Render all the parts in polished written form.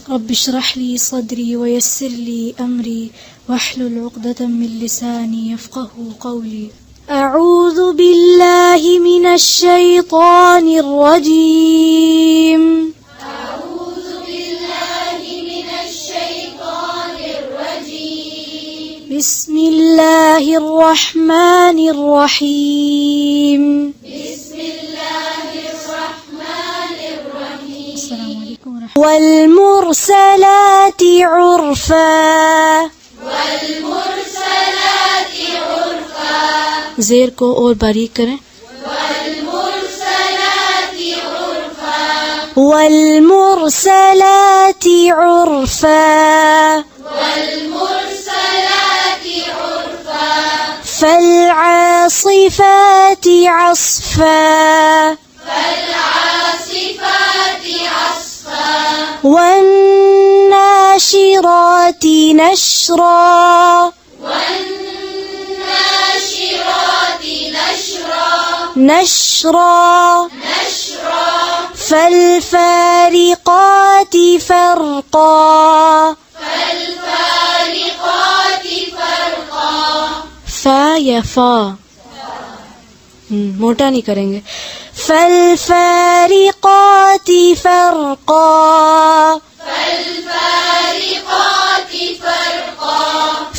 رب اشرح لي صدري ويسر لي أمري واحلل عقدة من لساني يفقه قولي. أعوذ بالله من الشيطان الرجيم. أعوذ بالله من الشيطان الرجيم. بسم الله الرحمن الرحيم. بسم الله الرحمن الرحيم. السلام عليكم ورحمة الله. والمرسلات عرفا. والمرسلات عرفا. زیر کو اور باریک کریں. والمرسلات عرفا. والمرسلات عرفا. والمرسلات عرفا. فالعاصفات عصفا. فالعاصفات عصفا. والناشرات نشرا. والناشرات نشرا. نشرا. نشرا. فالفارقات فرقا. فالفارقات فرقا. فا یا فا موٹا نہیں کریں گے. فالفارقات فرقا. فالفارقات فرقا.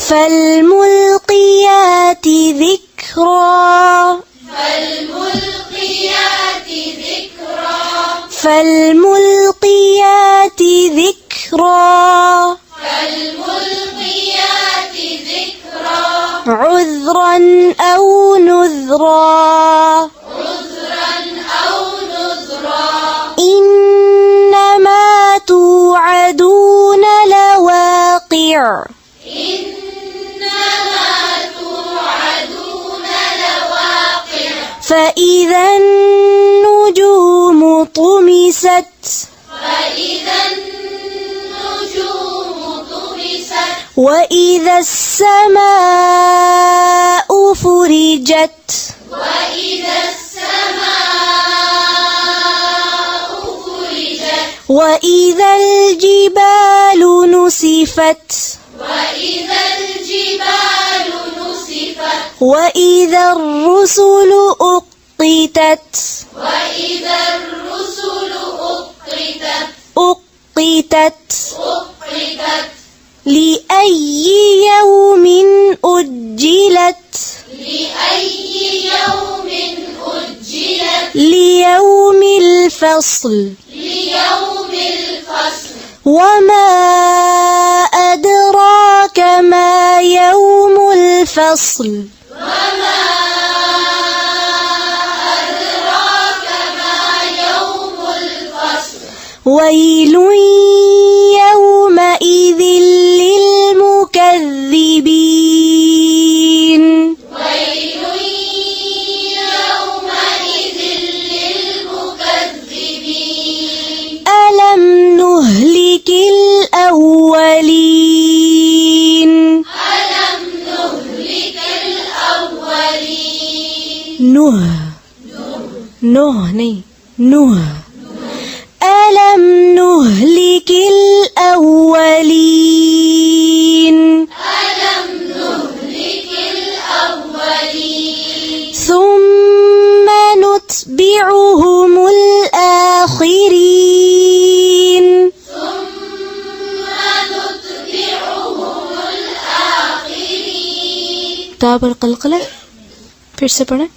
فالملقيات ذكرا. فالملقيات ذكرا. فالملقيات ذكرا. فالملقيات ذكرا. عذرا أو نذرا. عذرا أو نذرا. إنما توعدون لواقع. إنما توعدون لواقع. فإذا النجوم طمست. فإذا النجوم طمست. وإذا السماء فرجت. وإذا السماء فرجت. وإذا الجبال نسفت. وإذا الجبال نسفت. وإذا الرسل أقتت. وإذا الرسل أقتت. أقتت. أقتت. لأي يوم أجلت. لأي يوم أجلت. ليوم الفصل. ليوم الفصل. وما أدراك ما يوم الفصل. وما أدراك ما يوم الفصل. ويل يومئذ للمكذبين. ويل يومئذ للمكذبين. ألم نهلك الأولين. ألم نهلك الأولين. نوح نہیں نوح. ألم نهلك الأولين. ألم نهلك الأولين. ثم نتبعهم الآخرين. ثم نتبعهم الآخرين. تا پر قلقلہ پھر سے پڑھیں.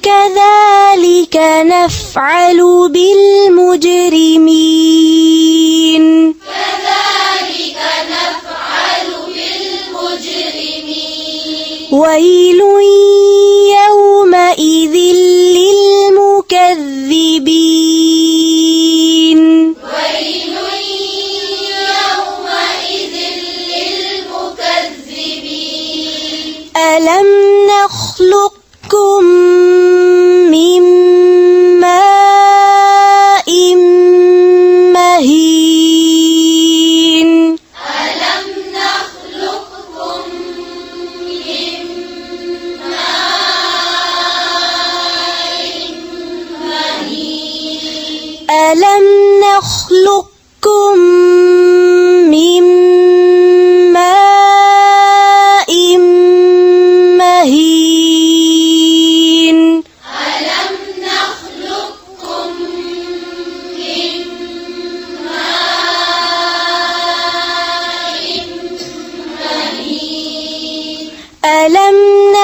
كذلك نفعل بالمجرمين. كذلك نفعل بالمجرمين. ويل يومئذ للمكذبين. ويل يومئذ للمكذبين. ألم نخلقكم من ماء مهين. ألم نخلقكم من ماء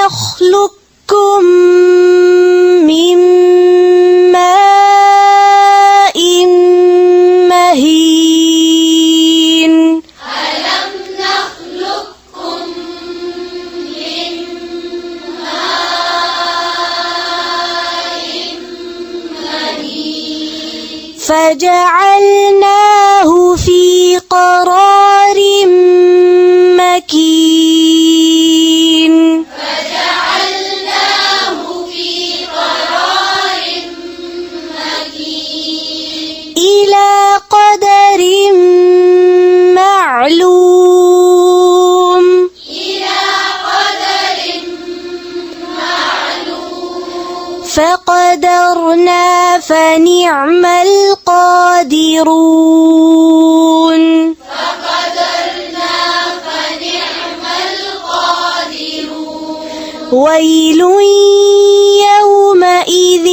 نخلقكم من ماء مهين ألم نخلقكم من ماء مهين فجعلناه في قرار مكين فجعلناه في قرار مكين إلى قدر معلوم إلى قدر معلوم فقدرنا فنعم القادرون فقدرنا فنعم القادرون ويل يومئذ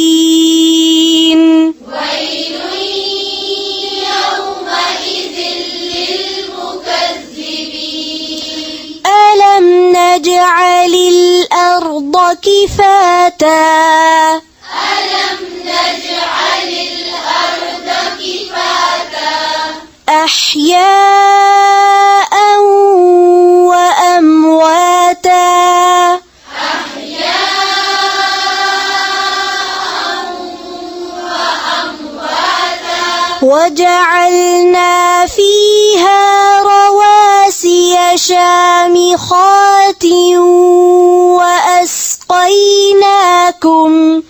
للمكذبين ويل يومئذ للمكذبين ألم نجعل الأرض كفاتا ألم نجعل الأرض كفاتا أحياء وأمواتا أحياء وأمواتا وجعلنا فيها رواسي شامخات وأسقيناكم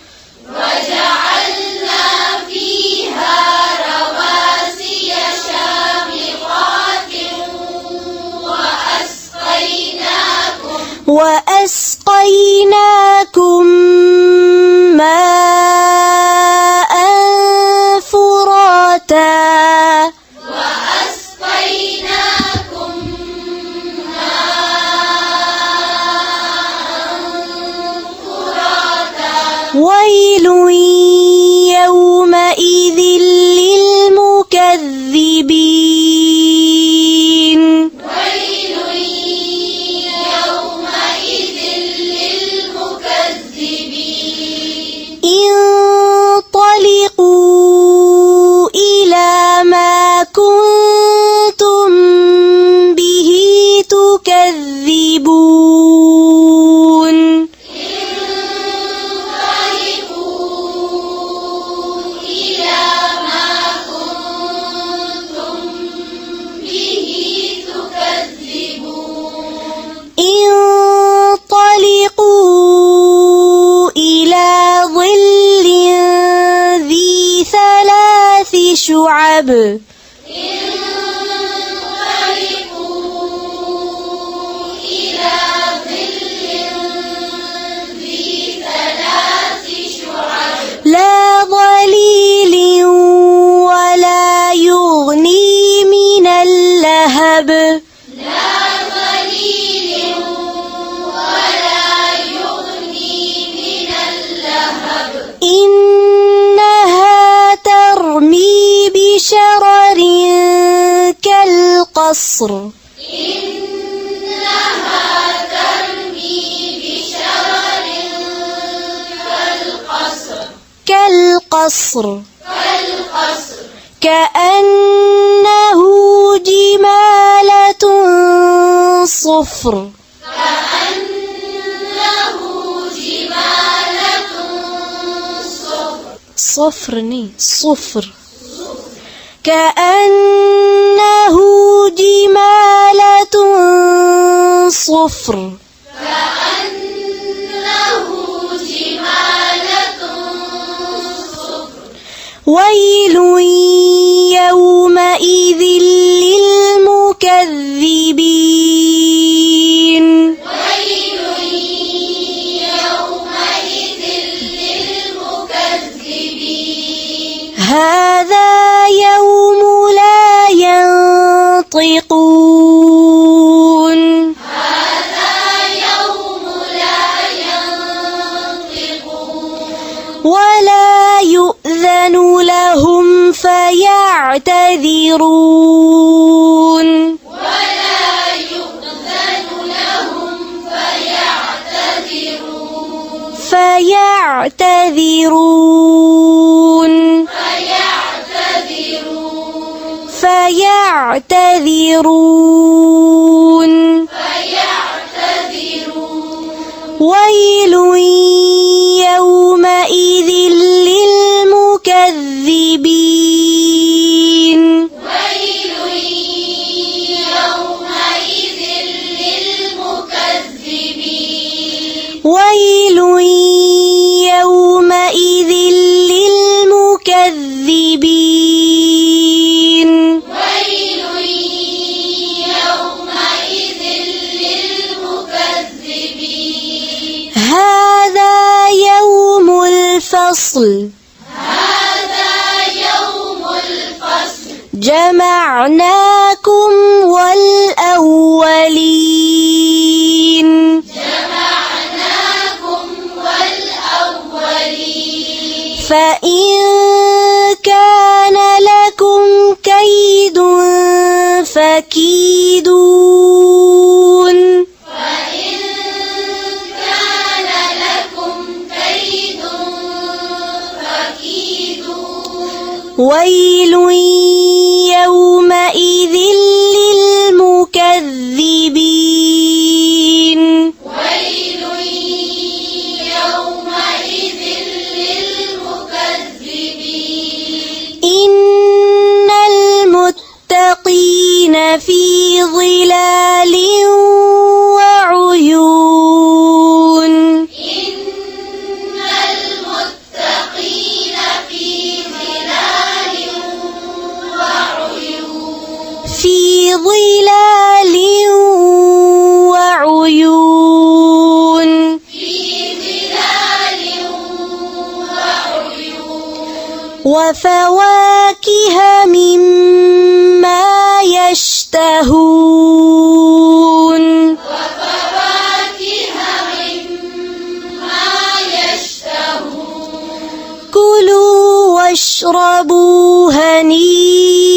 وجعلنا فيها رواسي شامخات وأسقيناكم ماء فراتا وأسقيناكم فراتا ويل يومئذ للمكذبين ويل يومئذ للمكذبين انطلقوا إلى ما كنتم به تكذبون انطلقوا إلى ما كنتم به تكذبون انطلقوا إلى ظل ذي ثلاث شعب انطلقوا إلى ظل ذي ثلاث شعب لا ظليل ولا يغني من اللهب لا ظليل ولا يغني من اللهب إنها ترمي بشرر كالقصر إنها ترمي بشرر كالقصر كالقصر كأنه جمالة صفر كأنه جمالة صفر كأنه جمالة صفر كأنه جمالة صفر ويل يومئذ للمكذبين ويل يومئذ للمكذبين هذا يوم لا ينطقون هذا يوم لا ينطقون ولا يؤذن لهم فيعتذرون ولا يؤذن فيعتذرون ويل يومئذ للمكذبين ويل يومئذ للمكذبين هذا يوم الفصل جمعناكم والأولين فإن كان لكم كيد فكيدون ويل يومئذ للمكذبين إن المتقين في ظلال وعيون في ظلال وعيون وفواكه مما يشتهون كلوا واشربوا هنيئا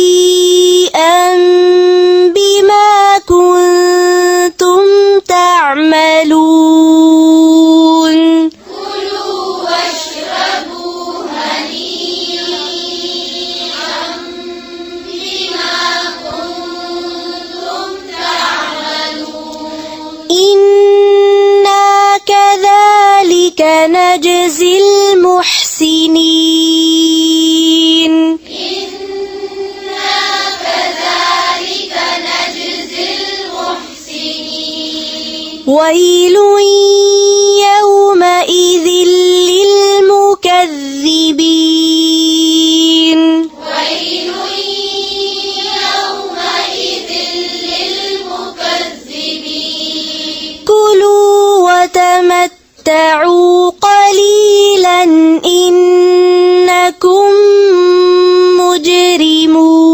بما كنتم تعملون إنا كذلك نجزي المحسنين ويل يومئذ للمكذبين كلوا وتمتعوا قليلا إنكم مجرمون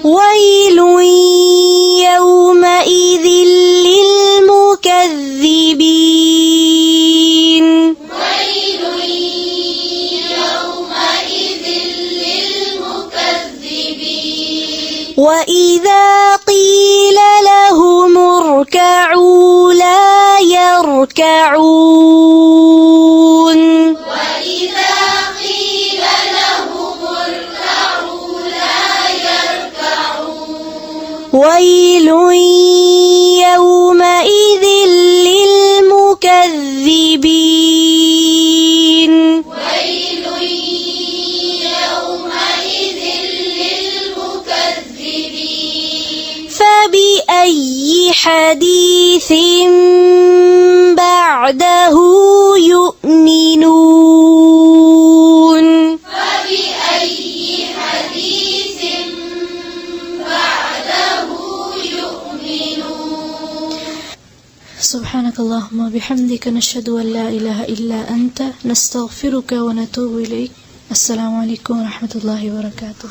ويل يومئذ للمكذبين وإذا قيل لهم اركعوا لا يركعون ويل يومئذ للمكذبين فبأي حديث بعده يؤمنون سبحانك اللهم وبحمدك نشهد أن لا إله إلا أنت نستغفرك ونتوب إليك. السلام عليكم ورحمة الله وبركاته.